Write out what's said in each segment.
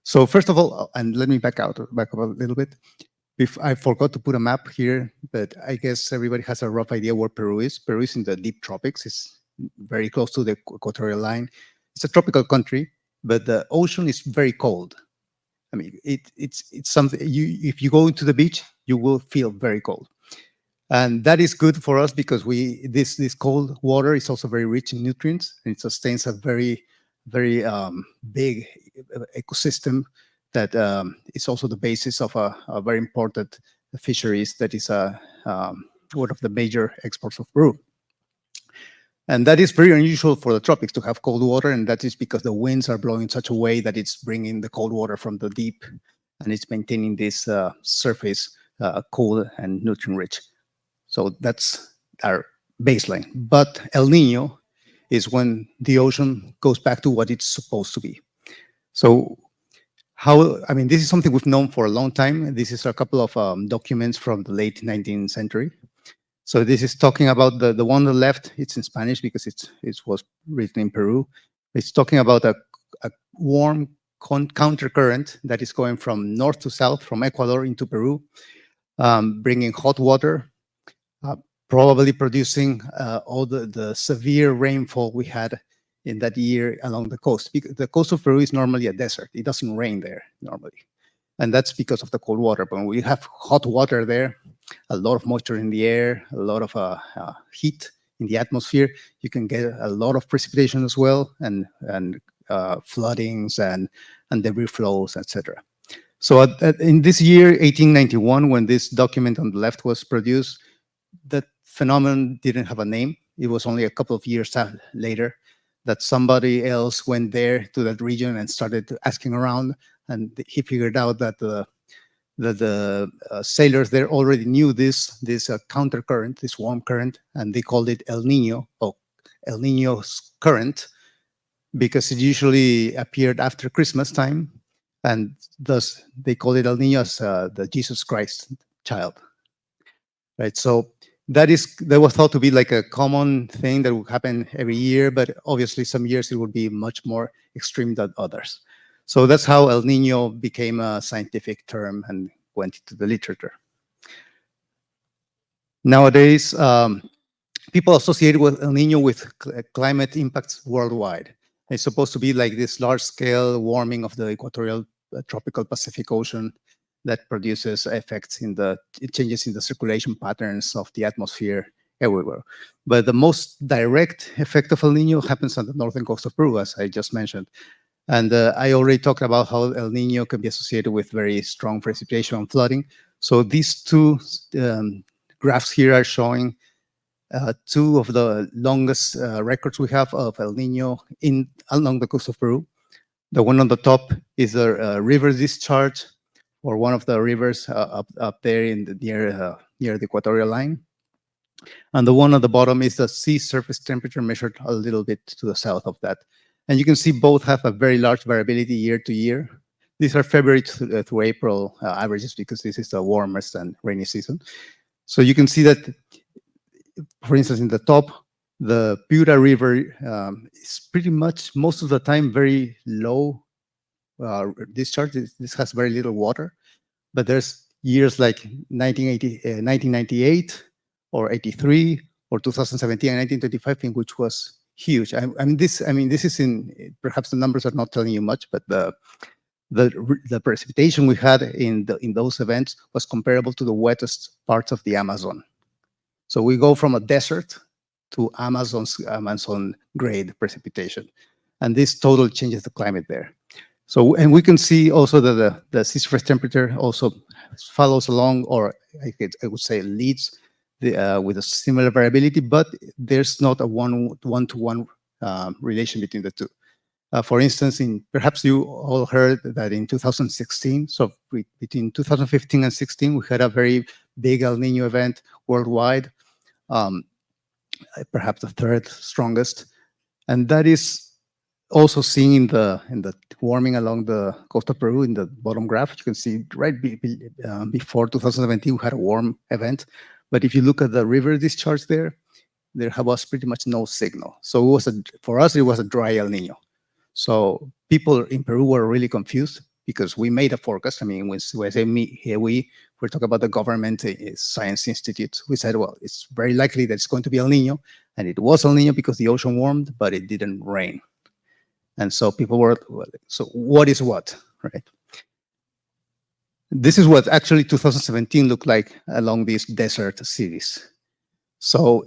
So first of all, and let me back up a little bit. If I forgot to put a map here, but I guess everybody has a rough idea where Peru is. Peru is in the deep tropics. It's very close to the equatorial line. It's a tropical country, but the ocean is very cold. I mean, it's something you if you go into the beach, you will feel very cold, and that is good for us because this cold water is also very rich in nutrients and it sustains a very big ecosystem that is also the basis of a very important fisheries that is one of the major exports of Peru. And that is very unusual for the tropics to have cold water, and that is because the winds are blowing in such a way that it's bringing the cold water from the deep, and it's maintaining this surface cool and nutrient rich. So that's our baseline. But El Nino is when the ocean goes back to what it's supposed to be. So I mean, this is something we've known for a long time. This is a couple of documents from the late 19th century. So this is talking about the one on the left. It's in Spanish because it was written in Peru. It's talking about a warm countercurrent that is going from north to south, from Ecuador into Peru, bringing hot water, probably producing all the severe rainfall we had in that year along the coast. The coast of Peru is normally a desert. It doesn't rain there normally. And that's because of the cold water. But when we have hot water there, a lot of moisture in the air, a lot of heat in the atmosphere, you can get a lot of precipitation as well, and floodings and debris flows, etc. So in this year, 1891, when this document on the left was produced, that phenomenon didn't have a name. It was only a couple of years later that somebody else went there to that region and started asking around, and he figured out that the sailors there already knew this counter current, this warm current, and they called it El Nino, or El Nino's current, because it usually appeared after Christmas time, and thus they called it El Nino as the Jesus Christ child, right? So that was thought to be like a common thing that would happen every year, but obviously some years it would be much more extreme than others. So that's how El Nino became a scientific term and went into the literature. Nowadays, people associate with El Nino with climate impacts worldwide. It's supposed to be like this large-scale warming of the equatorial tropical Pacific Ocean that produces effects in changes in the circulation patterns of the atmosphere everywhere. But the most direct effect of El Nino happens on the northern coast of Peru, as I just mentioned. And I already talked about how El Nino can be associated with very strong precipitation and flooding. So these two graphs here are showing two of the longest records we have of El Nino along the coast of Peru. The one on the top is a river discharge, or one of the rivers up there near the equatorial line. And the one on the bottom is the sea surface temperature measured a little bit to the south of that. And you can see both have a very large variability year to year. These are February through April averages because this is the warmest and rainy season. So you can see that, for instance, in the top, the Piura River is pretty much most of the time very low discharge. This has very little water, but there's years like 1998 or 83 or 2017 and 1925 in which was huge. I mean, this is in, perhaps the numbers are not telling you much, but the precipitation we had in those events was comparable to the wettest parts of the Amazon. So we go from a desert to Amazon grade precipitation, and this totally changes the climate there. So, and we can see also that the sea surface temperature also follows along, or I would say leads with a similar variability, but there's not a one-to-one relation between the two. For instance, perhaps you all heard that in 2016, so between 2015 and 16, we had a very big El Nino event worldwide, perhaps the third strongest, and that is also seen in the warming along the coast of Peru in the bottom graph. You can see right before 2017 we had a warm event, but if you look at the river discharge there was pretty much no signal. So for us it was a dry El Nino. So people in Peru were really confused because we made a forecast. I mean, when I say me, here we're talking about the government science institute. We said, well, it's very likely that it's going to be El Nino, and it was El Nino because the ocean warmed, but it didn't rain. And so people were, well, so what is what, right? This is what actually 2017 looked like along these desert cities. So,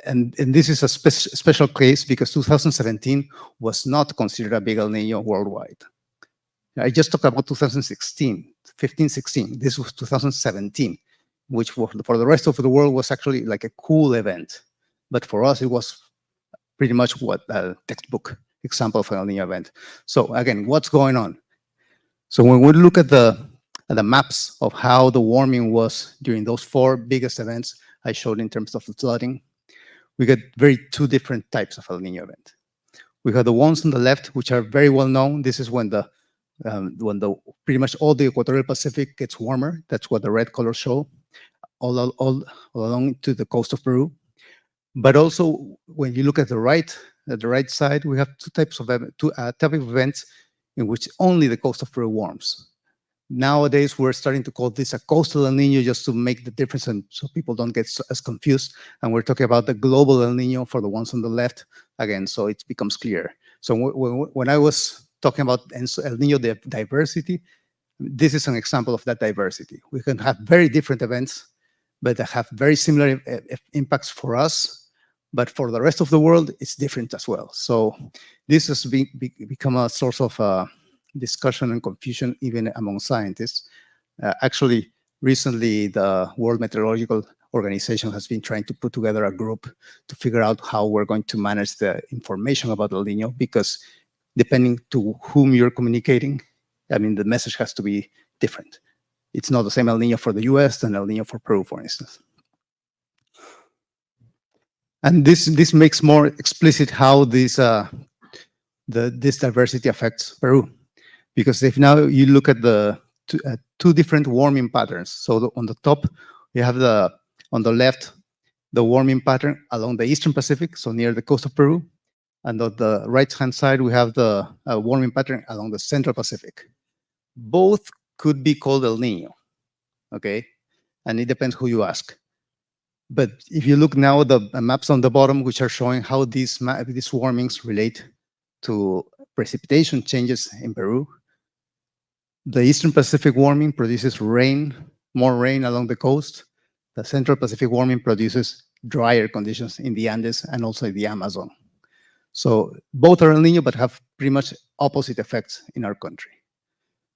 and this is a special case because 2017 was not considered a big El Nino worldwide. I just talked about 2016, 15, 16. This was 2017, which for the rest of the world was actually like a cool event. But for us, it was pretty much what a textbook example of an El Nino event. So again, what's going on? So when we look at the maps of how the warming was during those four biggest events I showed in terms of the flooding, we get two different types of El Nino event. We have the ones on the left, which are very well known. This is when the pretty much all the equatorial Pacific gets warmer. That's what the red colors show, all along to the coast of Peru. But also, when you look at the right side, we have two type of events in which only the coast of Peru warms. Nowadays, we're starting to call this a coastal El Nino just to make the difference and so people don't get as confused. And we're talking about the global El Nino for the ones on the left, again, so it becomes clear. So when I was talking about El Nino diversity, this is an example of that diversity. We can have very different events, but they have very similar impacts for us. But for the rest of the world, it's different as well. So this has become a source of discussion and confusion even among scientists. Actually, recently, the World Meteorological Organization has been trying to put together a group to figure out how we're going to manage the information about El Nino, because depending to whom you're communicating, I mean, the message has to be different. It's not the same El Nino for the US than El Nino for Peru, for instance. And this makes more explicit how this diversity affects Peru. Because if now you look at the two different warming patterns. So on the top, you have on the left, the warming pattern along the Eastern Pacific, so near the coast of Peru. And on the right-hand side, we have the warming pattern along the Central Pacific. Both could be called El Nino, okay? And it depends who you ask. But if you look now at the maps on the bottom, which are showing how these warmings relate to precipitation changes in Peru, the Eastern Pacific warming produces rain, more rain along the coast. The Central Pacific warming produces drier conditions in the Andes and also in the Amazon. So both are El Nino, but have pretty much opposite effects in our country.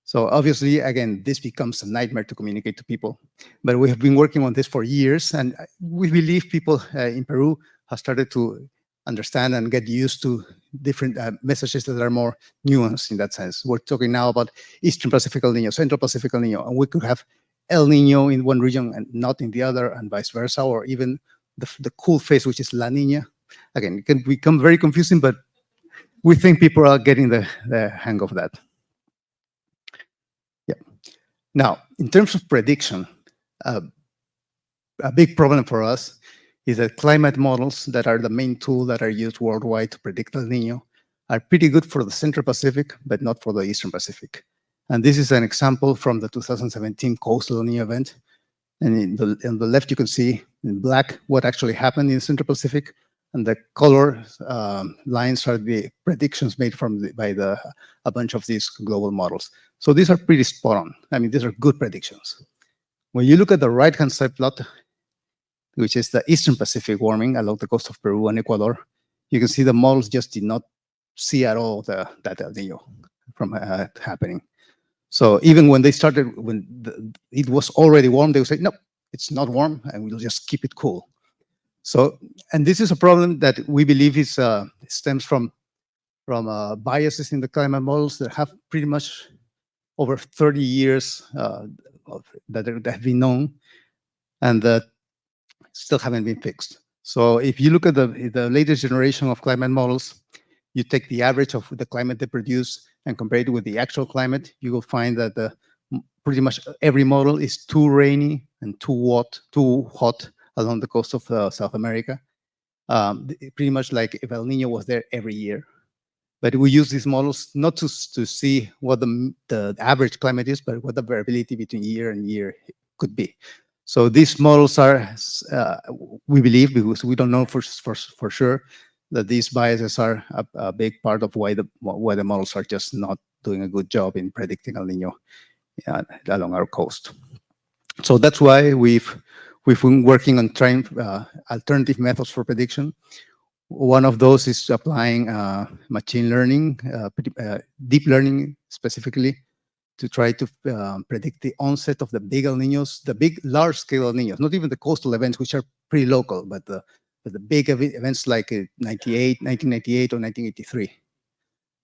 So obviously, again, this becomes a nightmare to communicate to people. But we have been working on this for years, and we believe people in Peru have started to understand and get used to different messages that are more nuanced in that sense. We're talking now about Eastern Pacific El Nino, Central Pacific El Nino, and we could have El Nino in one region and not in the other, and vice versa, or even the cool phase, which is La Niña. Again, it can become very confusing, but we think people are getting the hang of that. Yeah. Now, in terms of prediction, a big problem for us is that climate models that are the main tool that are used worldwide to predict El Nino are pretty good for the Central Pacific, but not for the Eastern Pacific. And this is an example from the 2017 coastal El Nino event. And on the left, you can see in black what actually happened in the Central Pacific, and the color lines are the predictions made by a bunch of these global models. So these are pretty spot on. I mean, these are good predictions. When you look at the right-hand side plot, which is the Eastern Pacific warming along the coast of Peru and Ecuador, you can see the models just did not see at all that El Nino from happening. So even when they started, when it was already warm, they would say, no, it's not warm, and we'll just keep it cool. So, and this is a problem that we believe stems from biases in the climate models that have pretty much over 30 years that have been known, and that still haven't been fixed. So if you look at the latest generation of climate models, you take the average of the climate they produce and compare it with the actual climate, you will find that pretty much every model is too rainy and too hot along the coast of South America. Pretty much like if El Nino was there every year. But we use these models not to see what the average climate is, but what the variability between year and year could be. So these models are, we believe, because we don't know for sure, that these biases are a big part of why the models are just not doing a good job in predicting El Nino along our coast. So that's why we've been working on trying alternative methods for prediction. One of those is applying machine learning, deep learning specifically, to try to predict the onset of the big El Niños, the big large-scale El Niños, not even the coastal events, which are pretty local, but the big events like 1998 or 1983.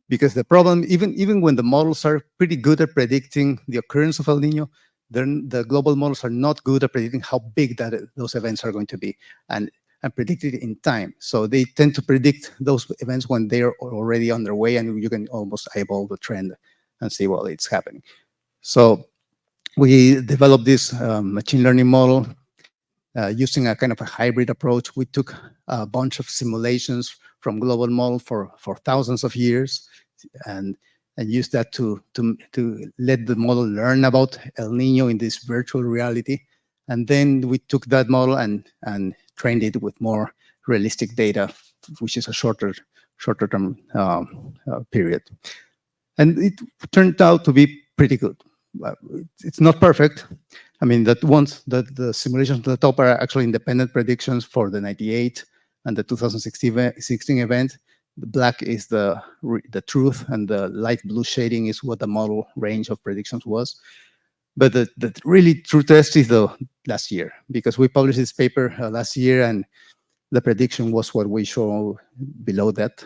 Because the problem, even when the models are pretty good at predicting the occurrence of El Nino, then the global models are not good at predicting how big those events are going to be and predict it in time. So they tend to predict those events when they're already underway, and you can almost eyeball the trend and see, well, it's happening. So we developed this machine learning model using a kind of a hybrid approach. We took a bunch of simulations from global model for thousands of years and used that to let the model learn about El Nino in this virtual reality. And then we took that model and trained it with more realistic data, which is a shorter term period. And it turned out to be pretty good. It's not perfect. I mean, the simulations at the top are actually independent predictions for the 98 and the 2016 event. The black is the truth, and the light blue shading is what the model range of predictions was. But the really true test is the last year, because we published this paper last year, and the prediction was what we show below that.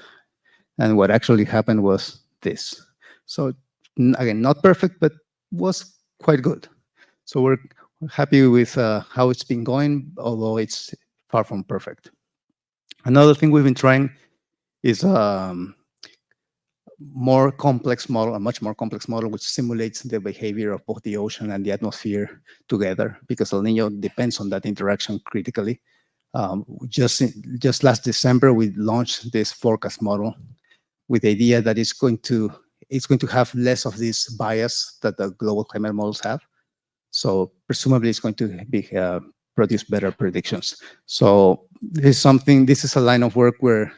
And what actually happened was this. So again, not perfect, but was quite good. So we're happy with how it's been going, although it's far from perfect. Another thing we've been trying is more complex model, a much more complex model, which simulates the behavior of both the ocean and the atmosphere together, because El Nino depends on that interaction critically. Just last December, we launched this forecast model with the idea that it's going to have less of this bias that the global climate models have. So presumably it's going to be produce better predictions. So this is a line of work we're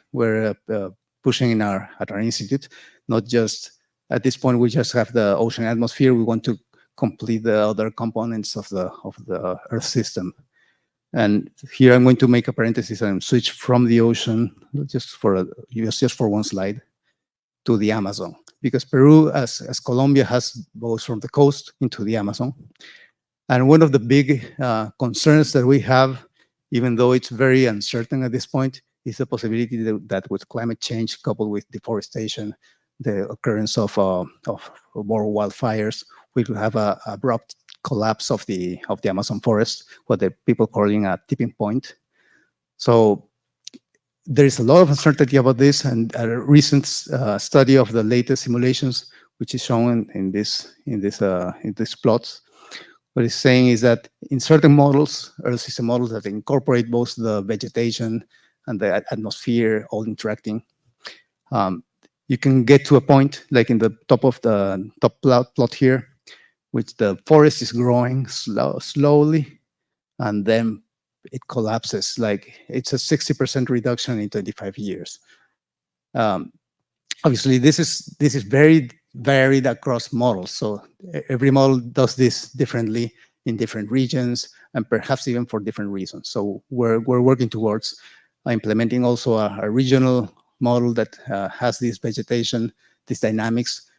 pushing at our institute. Not just at this point, we just have the ocean atmosphere. We want to complete the other components of the Earth system. And here I'm going to make a parenthesis and switch from the ocean, just for one slide, to the Amazon, because Peru, as Colombia, has both from the coast into the Amazon. And one of the big concerns that we have, even though it's very uncertain at this point, is the possibility that with climate change coupled with deforestation, the occurrence of more wildfires, we could have an abrupt collapse of the Amazon forest, what the people calling a tipping point. So there is a lot of uncertainty about this, and a recent study of the latest simulations, which is shown in these plots, what it's saying is that in certain models, Earth system models that incorporate both the vegetation and the atmosphere all interacting, you can get to a point like in the top of the top plot here, which the forest is growing slowly, and then it collapses. Like it's a 60% reduction in 25 years. Obviously, this is very varied across models. So every model does this differently in different regions, and perhaps even for different reasons. So we're working towards implementing also a regional model that has this vegetation, these dynamics,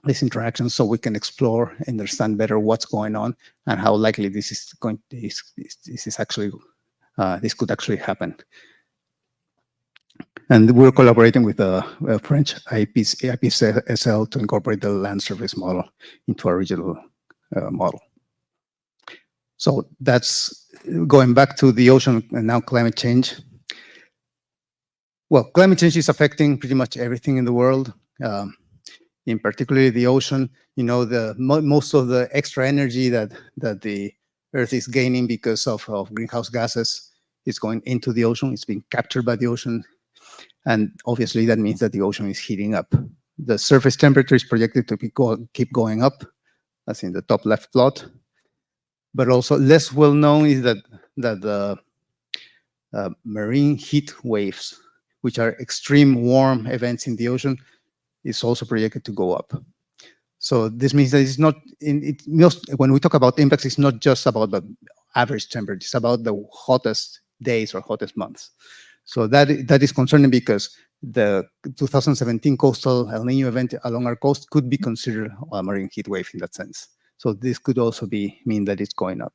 these interactions, so we can explore and understand better what's going on and how likely this could actually happen. And we're collaborating with the French IPCSL to incorporate the land surface model into our regional model. So that's going back to the ocean and now climate change. Well, climate change is affecting pretty much everything in the world, in particular the ocean. You know, most of the extra energy that the Earth is gaining because of greenhouse gases is going into the ocean. It's being captured by the ocean. And obviously that means that the ocean is heating up. The surface temperature is projected to keep going up, as in the top left plot. But also less well known is that the marine heat waves, which are extreme warm events in the ocean, is also projected to go up. So this means that it's not, when we talk about impacts, it's not just about the average temperature, it's about the hottest days or hottest months. So that is concerning because the 2017 coastal El Nino event along our coast could be considered a marine heat wave in that sense. So this could also mean that it's going up.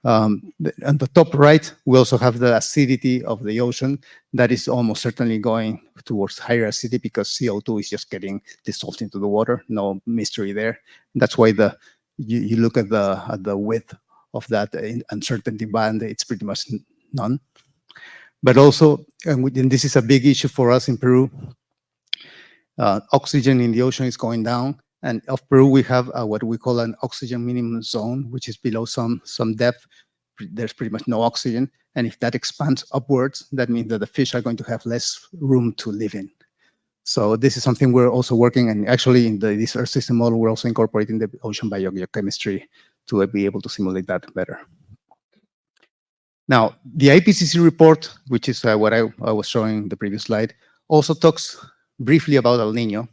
On the top right, we also have the acidity of the ocean that is almost certainly going towards higher acidity because CO2 is just getting dissolved into the water. No mystery there. That's why you look at the width of that uncertainty band, it's pretty much none. But also, and this is a big issue for us in Peru, oxygen in the ocean is going down. And of Peru, we have what we call an oxygen minimum zone, which is below some depth. There's pretty much no oxygen. And if that expands upwards, that means that the fish are going to have less room to live in. So this is something we're also working, and actually in this Earth system model, we're also incorporating the ocean biochemistry to be able to simulate that better. Now, the IPCC report, which is what I was showing in the previous slide, also talks briefly about El Nino.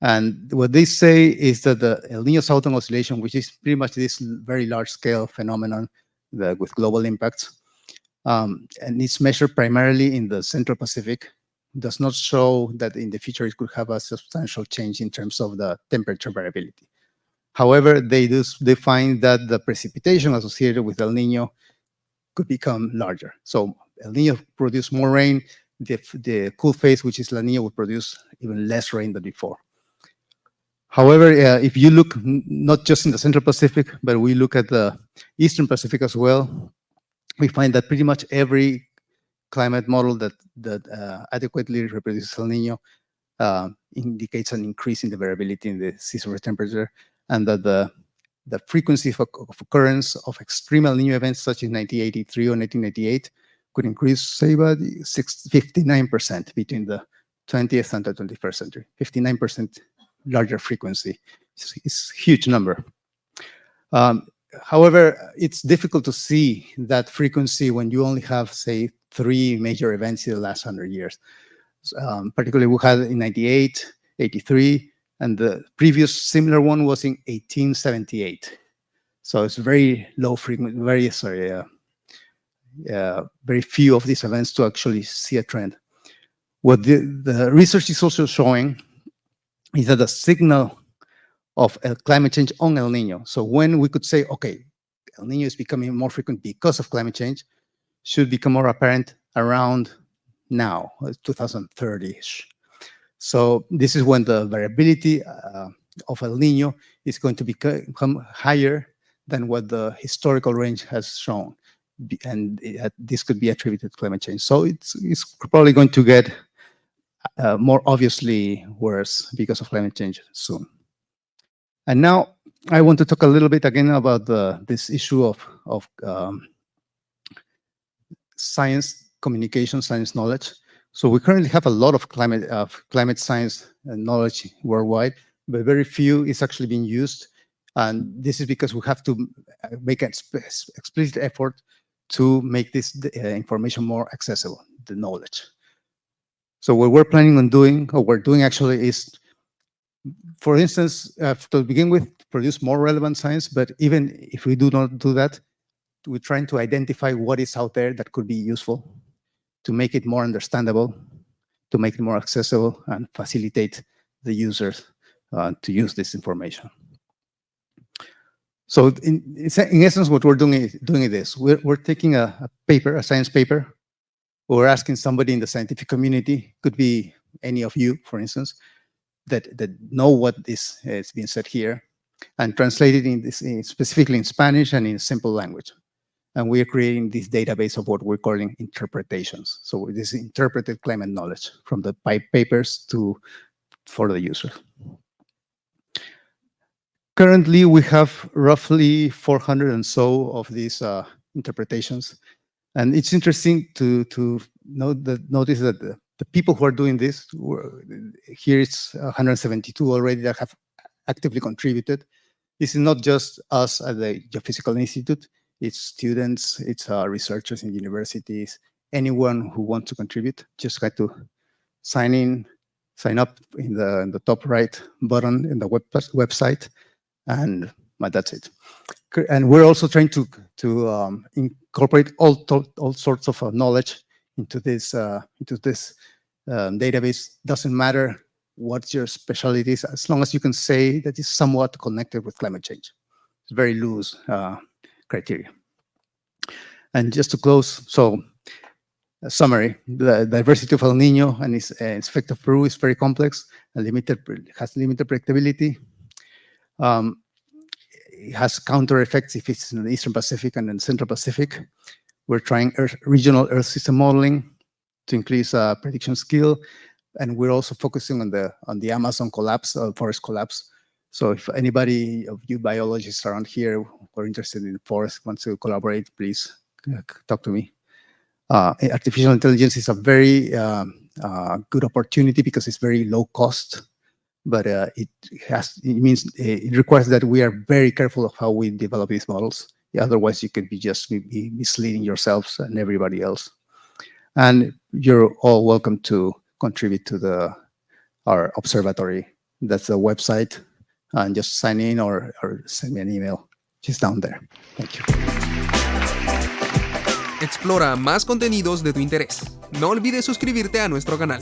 And what they say is that the El Nino Southern Oscillation, which is pretty much this very large-scale phenomenon with global impacts, and it's measured primarily in the Central Pacific, does not show that in the future it could have a substantial change in terms of the temperature variability. However, they find that the precipitation associated with El Nino could become larger. So El Nino produce more rain. The cool phase, which is La Nina, will produce even less rain than before. However, if you look not just in the Central Pacific, but we look at the Eastern Pacific as well, we find that pretty much every climate model that adequately reproduces El Nino indicates an increase in the variability in the sea surface temperature, and that the frequency of occurrence of extreme El Nino events such as 1983 or 1998 could increase, say, by 59% between the 20th and the 21st century. 59% larger frequency. It's a huge number. However, it's difficult to see that frequency when you only have, say, 3 major events in the last 100 years. Particularly, we had in 98, 83, and the previous similar one was in 1878. So it's very low frequency, very few of these events to actually see a trend. What the research is also showing is that the signal of climate change on El Nino, so when we could say, okay, El Nino is becoming more frequent because of climate change, should become more apparent around now, 2030-ish. So this is when the variability of El Nino is going to become higher than what the historical range has shown. And this could be attributed to climate change. So it's probably going to get more obviously worse because of climate change soon. And now I want to talk a little bit again about this issue of science communication, science knowledge. So we currently have a lot of climate science knowledge worldwide, but very few is actually being used. And this is because we have to make an explicit effort to make this information more accessible, the knowledge. So what we're planning on doing, or we're doing actually, is, for instance, to begin with, produce more relevant science. But even if we do not do that, we're trying to identify what is out there that could be useful, to make it more understandable, to make it more accessible, and facilitate the users to use this information. So in essence, what we're doing is this. We're taking a paper, a science paper. We're asking somebody in the scientific community, could be any of you, for instance, that know what is being said here, and translate it specifically in Spanish and in simple language. And we are creating this database of what we're calling interpretations. So this is interpreted climate knowledge from the papers for the user. Currently, we have roughly 400 and so of these interpretations. And it's interesting to notice that The people who are doing this, here it's 172 already that have actively contributed. This is not just us at the Geophysical Institute, it's students, it's researchers in universities, anyone who wants to contribute, just got to sign up in the top right button in the website, and that's it. And we're also trying to incorporate all sorts of knowledge into this database. Doesn't matter what your specialty is, as long as you can say that it's somewhat connected with climate change. It's very loose criteria. And just to close, so a summary: the diversity of El Niño and its effect of Peru is very complex and has limited predictability. It has counter effects if it's in the Eastern Pacific and in the Central Pacific. We're trying regional Earth system modeling to increase prediction skill, and we're also focusing on the Amazon collapse, forest collapse. So if anybody of you biologists around here who are interested in forest wants to collaborate, please talk to me. Artificial intelligence is a very good opportunity because it's very low cost, but it requires that we are very careful of how we develop these models. Otherwise, you could be just be misleading yourselves and everybody else. And you're all welcome to contribute to our observatory. That's the website, and just sign in or send me an email. Just down there. Thank you. Explora más contenidos de tu interés. No olvides suscribirte a nuestro canal.